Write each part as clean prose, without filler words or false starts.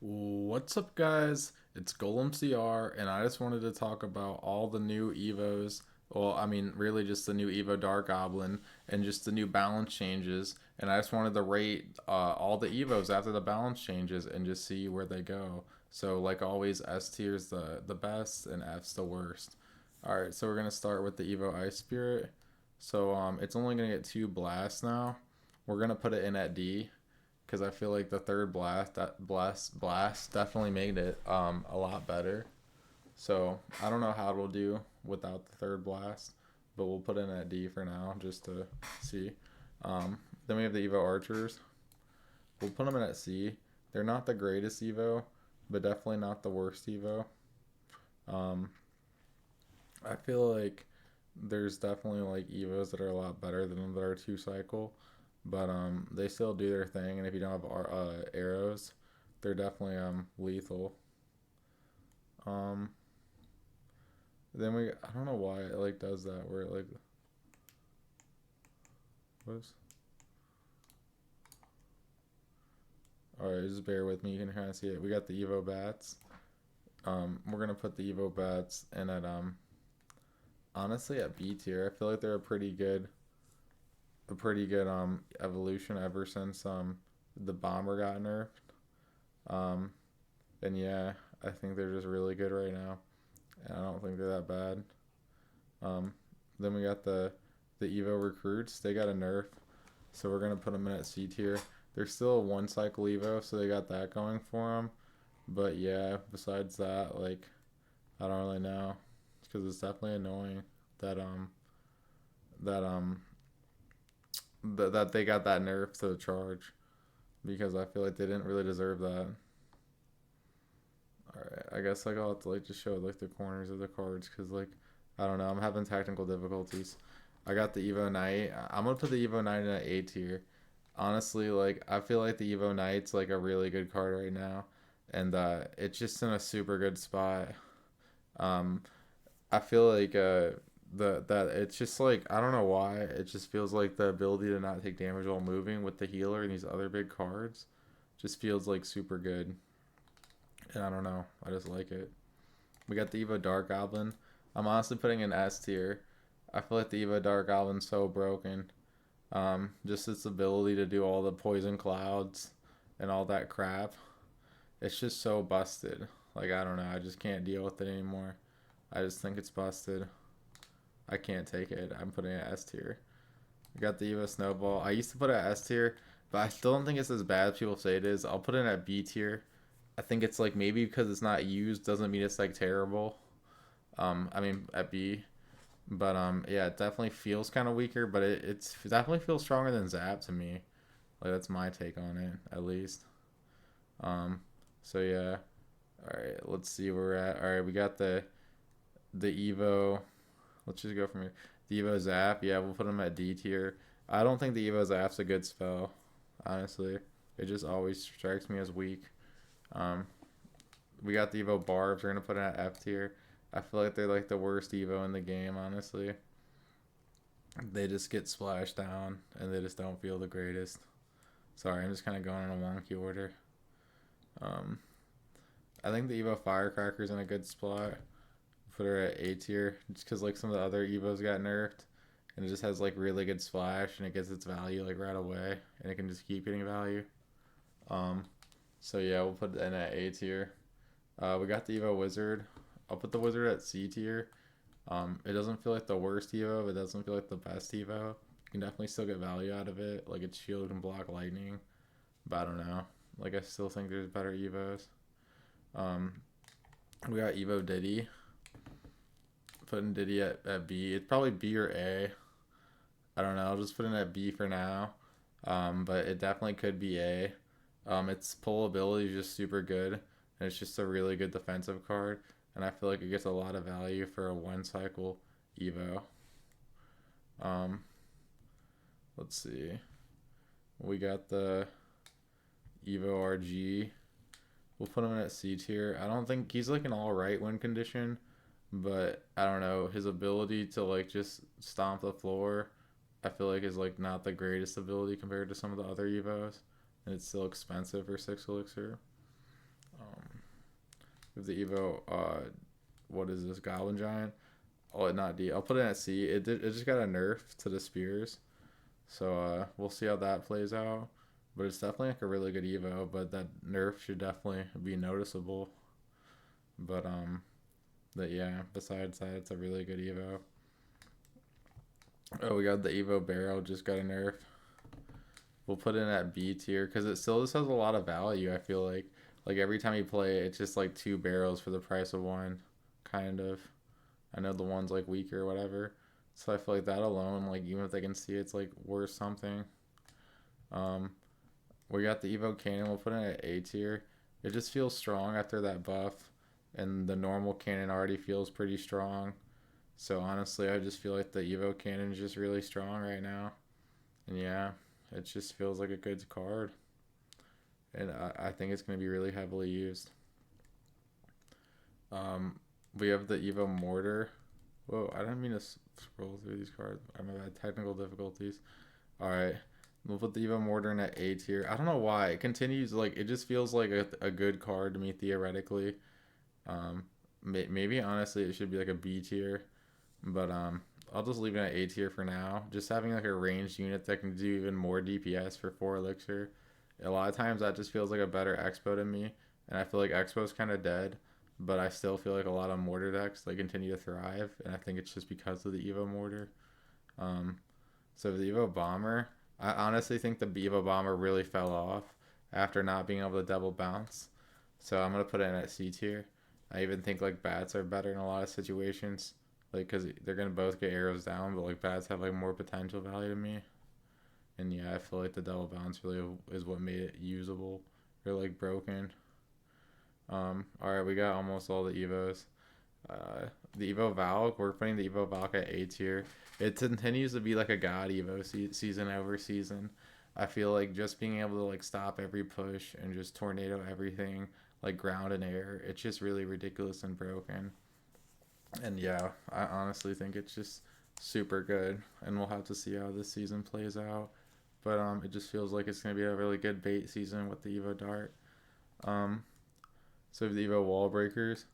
What's up, guys? It's Golemmcr, and I just wanted to talk about all the new evos. Well, I mean, really just the new Evo Dark Goblin and just the new balance changes. And I just wanted to rate all the evos after the balance changes and just see where they go. So, like always, S tier's the best and F's the worst. All right, so we're gonna start with the Evo Ice Spirit. So, it's only gonna get two blasts now. We're gonna put it in at D because I feel like the third blast definitely made it a lot better. So I don't know how it'll do without the third blast, but we'll put in at D for now just to see. Then we have the Evo Archers. We'll put them in at C. They're not the greatest Evo, but definitely not the worst Evo. Um, I feel like there's definitely like Evos that are a lot better than them that are two cycle, but they still do their thing. And if you don't have arrows, they're definitely lethal. Um, then I don't know why it like does that where it like whoops. All right, just bear with me. You can kind of see it. We got the Evo bats. We're gonna put the Evo bats in at honestly at B tier. I feel like they're a pretty good evolution ever since the bomber got nerfed. Um, and yeah, I think they're just really good right now. And I don't think they're that bad. Um, then we got the Evo recruits. They got a nerf, so we're gonna put them in at C tier. They're still a one cycle Evo, so they got that going for them. But yeah, besides that, like I don't really know, because it's definitely annoying that that that they got that nerf to the charge because I feel like they didn't really deserve that. All right, I guess like I'll have to like just show like the corners of the cards because like I don't know, I'm having technical difficulties. I got the Evo Knight. I'm gonna put the Evo Knight in an A tier. Honestly, like I feel like the Evo Knight's like a really good card right now, and it's just in a super good spot. Um, I feel like the that it's just like I don't know why it just feels like the ability to not take damage while moving with the healer and these other big cards just feels like super good. And I don't know, I just like it. We got the Evo Dark Goblin. I'm honestly putting in S tier. I feel like the Evo Dark Goblin's so broken. Just its ability to do all the poison clouds and all that crap. It's just so busted. Like I don't know, I just can't deal with it anymore. I just think it's busted. I can't take it. I'm putting it S tier. We got the Evo Snowball. I used to put it at S tier, but I still don't think it's as bad as people say it is. I'll put it at B tier. I think it's like maybe because it's not used doesn't mean it's like terrible. I mean at B, but yeah, it definitely feels kind of weaker, but it definitely feels stronger than Zap to me. Like that's my take on it at least. Um, so yeah. All right, let's see where we're at. All right, we got the Evo. Let's just go from here. The Evo Zap, yeah, we'll put him at D tier. I don't think the Evo Zap's a good spell, honestly. It just always strikes me as weak. Um, we got the Evo Barbs. We're gonna put it at F tier. I feel like they're like the worst Evo in the game, honestly. They just get splashed down and they just don't feel the greatest. Sorry, I'm just kind of going in a wonky order. Um, I think the Evo Firecracker's in a good spot. Put her at A tier just because like some of the other Evos got nerfed, and it just has like really good splash and it gets its value like right away, and it can just keep getting value. Um, so yeah, we'll put it in at A tier. We got the Evo Wizard. I'll put the Wizard at C tier. It doesn't feel like the worst Evo, but it doesn't feel like the best Evo. You can definitely still get value out of it. Like its shield can block lightning, but I don't know. Like I still think there's better Evos. Um, we got Evo Diddy. Putting Diddy at B. It's probably B or A. I don't know. I'll just put it at B for now. But it definitely could be A. Its pull ability is just super good, and it's just a really good defensive card. And I feel like it gets a lot of value for a one cycle Evo. Um, let's see. We got the Evo RG. We'll put him in at C tier. I don't think he's like an all right win condition, but I don't know his ability to like just stomp the floor. I feel like is like not the greatest ability compared to some of the other Evos, and it's still expensive for six elixir. With the Evo, what is this, Goblin Giant? Oh, not D. I'll put it at C. It just got a nerf to the spears, so we'll see how that plays out. But it's definitely like a really good Evo. But that nerf should definitely be noticeable. But yeah. Besides that, it's a really good Evo. Oh, we got the Evo barrel. Just got a nerf. We'll put it in at B tier because it still just has a lot of value. I feel like every time you play it, it's just like two barrels for the price of one, kind of. I know the one's like weaker or whatever, so I feel like that alone, like even if they can see it's like worth something. Um, we got the Evo Cannon. We'll put it at A tier. It just feels strong after that buff, and the normal cannon already feels pretty strong. So honestly, I just feel like the Evo Cannon is just really strong right now, and yeah, it just feels like a good card, and I think it's going to be really heavily used. Um, we have the Evo Mortar. Whoa, I didn't mean to scroll through these cards. I'm had technical difficulties. All right, we'll put the Evo Mortar in at A tier. I don't know why it continues. Like it just feels like a good card to me theoretically. Um, maybe honestly it should be like a B tier, but I'll just leave it at A tier for now. Just having like a ranged unit that can do even more DPS for 4 elixir. A lot of times that just feels like a better Expo to me, and I feel like Expo's kind of dead, but I still feel like a lot of mortar decks they continue to thrive, and I think it's just because of the Evo mortar. Um, so the Evo bomber, I honestly think the Evo bomber really fell off after not being able to double bounce. So I'm gonna put it in at C tier. I even think like bats are better in a lot of situations, like because they're gonna both get arrows down, but like bats have like more potential value to me. And yeah, I feel like the double bounce really is what made it usable or like broken. All right, we got almost all the Evos. The Evo Valk, we're putting the Evo Valk at A tier. It continues to be like a god Evo season over season. I feel like just being able to like stop every push and just tornado everything, like ground and air, it's just really ridiculous and broken. And yeah, I honestly think it's just super good, and we'll have to see how this season plays out. But it just feels like it's gonna be a really good bait season with the Evo Dart. Um, so the Evo Wall Breakers,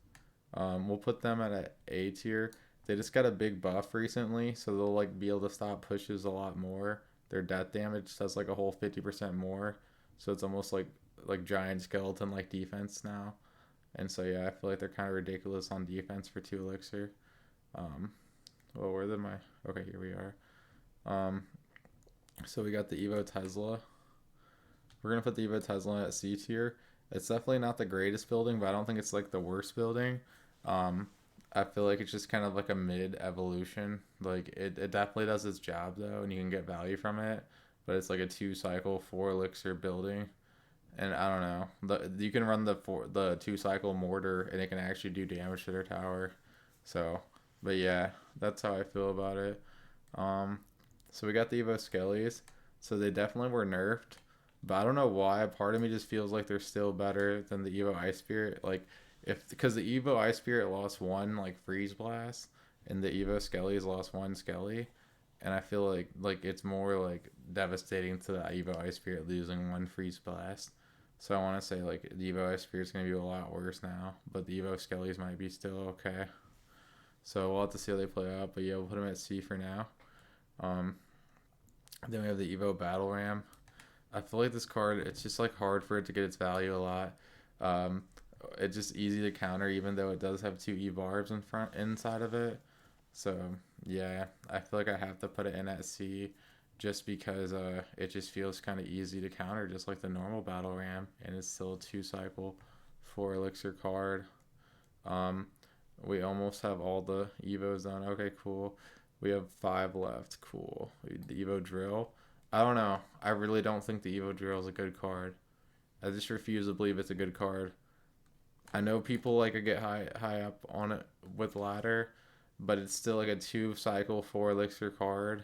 we'll put them at a A tier. They just got a big buff recently, so they'll like be able to stop pushes a lot more. Their death damage does like a whole 50% more, so it's almost like giant skeleton like defense now. And so yeah, I feel like they're kind of ridiculous on defense for 2 elixir. Um, well, where did my okay? Here we are. Um, so we got the Evo Tesla. We're gonna put the Evo Tesla at C tier. It's definitely not the greatest building, but I don't think it's like the worst building. Um, I feel like it's just kind of like a mid evolution. Like it definitely does its job though, and you can get value from it. But it's like a 2 cycle 4 elixir building, and I don't know. You can run the 2 cycle mortar, and it can actually do damage to their tower. So, but yeah, that's how I feel about it. Um, so we got the Evo Skellies. So they definitely were nerfed, but I don't know why. Part of me just feels like they're still better than the Evo Ice Spirit. Like if because the Evo Ice Spirit lost one like freeze blast, and the Evo Skellies lost one Skelly, and I feel like it's more like devastating to the Evo Ice Spirit losing one freeze blast. So I want to say like the Evo Ice Spirit's gonna be a lot worse now, but the Evo Skellies might be still okay. So we'll have to see how they play out. But yeah, we'll put them at C for now. Um, then we have the Evo Battle Ram. I feel like this card, it's just like hard for it to get its value a lot. Um, it's just easy to counter, even though it does have two E barbs inside of it. So yeah, I feel like I have to put it in at C, just because it just feels kind of easy to counter, just like the normal battle ram, and it's still a 2 cycle 4 elixir card. Um, we almost have all the Evos done. Okay, cool. We have 5 left. Cool. The Evo Drill. I don't know. I really don't think the Evo Drill is a good card. I just refuse to believe it's a good card. I know people like to get high up on it with ladder, but it's still like a 2 cycle 4 elixir card.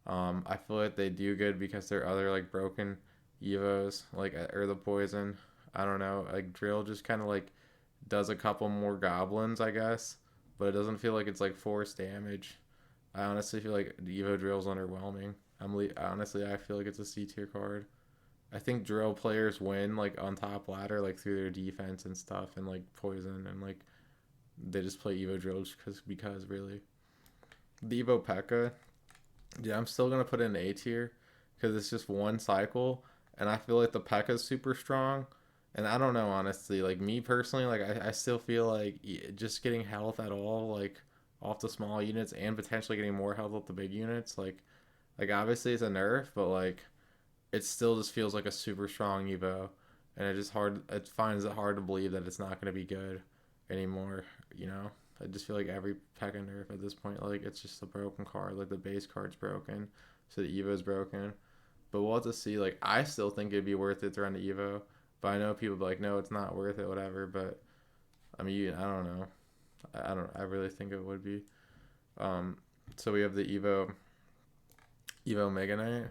I feel like they do good because there are other like broken Evos like or the poison. I don't know. Like Drill just kind of like does a couple more goblins, I guess, but it doesn't feel like it's like force damage. I honestly feel like the Evo Drill's underwhelming. Honestly, I feel like it's a C tier card. I think drill players win like on top ladder like through their defense and stuff and like poison and like they just play Evo drill just because really. The Evo Pekka, yeah, I'm still gonna put it in A tier because it's just one cycle, and I feel like the Pekka's super strong. And I don't know, honestly, like me personally, like I still feel like just getting health at all, like off the small units and potentially getting more health with the big units, like obviously it's a nerf, but like it still just feels like a super strong Evo, and it just hard. It finds it hard to believe that it's not going to be good anymore. You know, I just feel like every Pekka nerf at this point, like it's just a broken card. Like the base card's broken, so the Evo's broken. But we'll have to see. Like I still think it'd be worth it to run the Evo, but I know people be like, no, it's not worth it, whatever. But I mean, I don't know. I don't. I really think it would be. Um, so we have the Evo Mega Knight.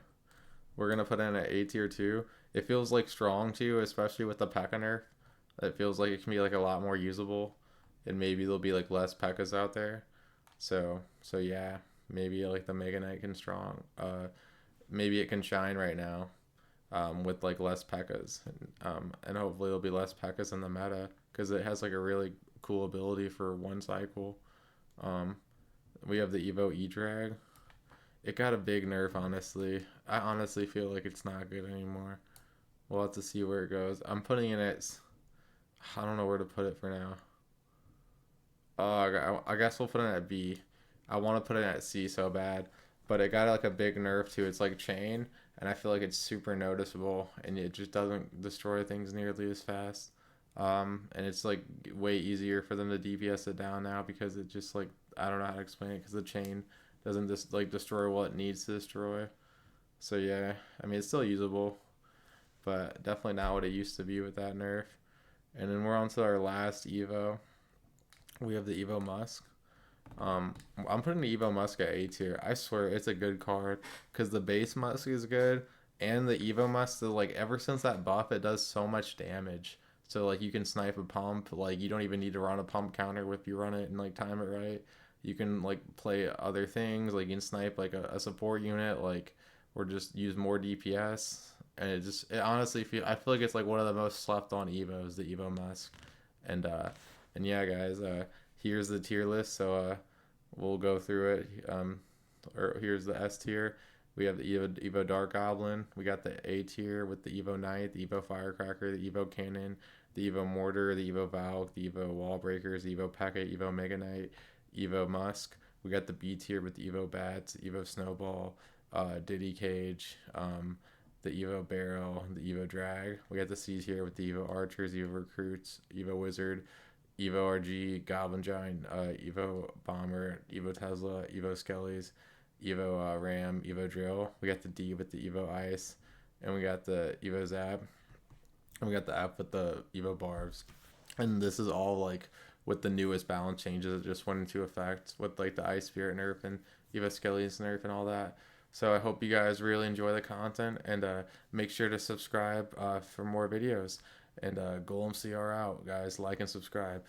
We're gonna put in an A tier too. It feels like strong too, especially with the Pekka nerf. It feels like it can be like a lot more usable, and maybe there'll be like less Pekkas out there. So yeah, maybe like the Mega Knight can strong. Maybe it can shine right now, with like less Pekkas, and hopefully there'll be less Pekkas in the meta because it has like a really cool ability for one cycle. Um, we have the Evo E Drag. It got a big nerf, honestly. I honestly feel like it's not good anymore. We'll have to see where it goes. I'm putting it at. I don't know where to put it for now. I guess we'll put it at B. I want to put it at C so bad, but it got like a big nerf to its like chain, and I feel like it's super noticeable, and it just doesn't destroy things nearly as fast. And it's like way easier for them to DPS it down now because it just like I don't know how to explain it because the chain doesn't just like destroy what it needs to destroy. So yeah, I mean it's still usable, but definitely not what it used to be with that nerf. And then we're on to our last Evo. We have the Evo Musk. Um, I'm putting the Evo Musk at A tier. I swear it's a good card because the base Musk is good, and the Evo Musk, like ever since that buff, it does so much damage. So like you can snipe a pump. Like you don't even need to run a pump counter if you run it and like time it right. You can like play other things. Like you can snipe like a support unit. Like or just use more DPS. And it honestly I feel like it's like one of the most slept on Evos, the Evo Musk. And and yeah, guys, here's the tier list. So we'll go through it. Or here's the S tier. We have the Evo Dark Goblin. We got the A tier with the Evo Knight, the Evo Firecracker, the Evo Cannon, the Evo Mortar, the Evo Valk, the Evo Wall Breakers, the Evo Pekka, Evo Mega Knight, Evo Musk. We got the B tier with the Evo Bats, Evo Snowball, Diddy Cage, the Evo Barrel, the Evo Drag. We got the C tier with the Evo Archers, Evo Recruits, Evo Wizard, Evo RG, Goblin Giant, Evo Bomber, Evo Tesla, Evo Skellies, Evo Ram, Evo Drill. We got the D with the Evo Ice, and we got the Evo Zap, and we got the F with the Evo Barbs. And this is all like with the newest balance changes that just went into effect with like the Ice Spirit nerf and Evo Skellies nerf and all that. So I hope you guys really enjoy the content and make sure to subscribe for more videos. And Golemmcr out, guys. Like and subscribe.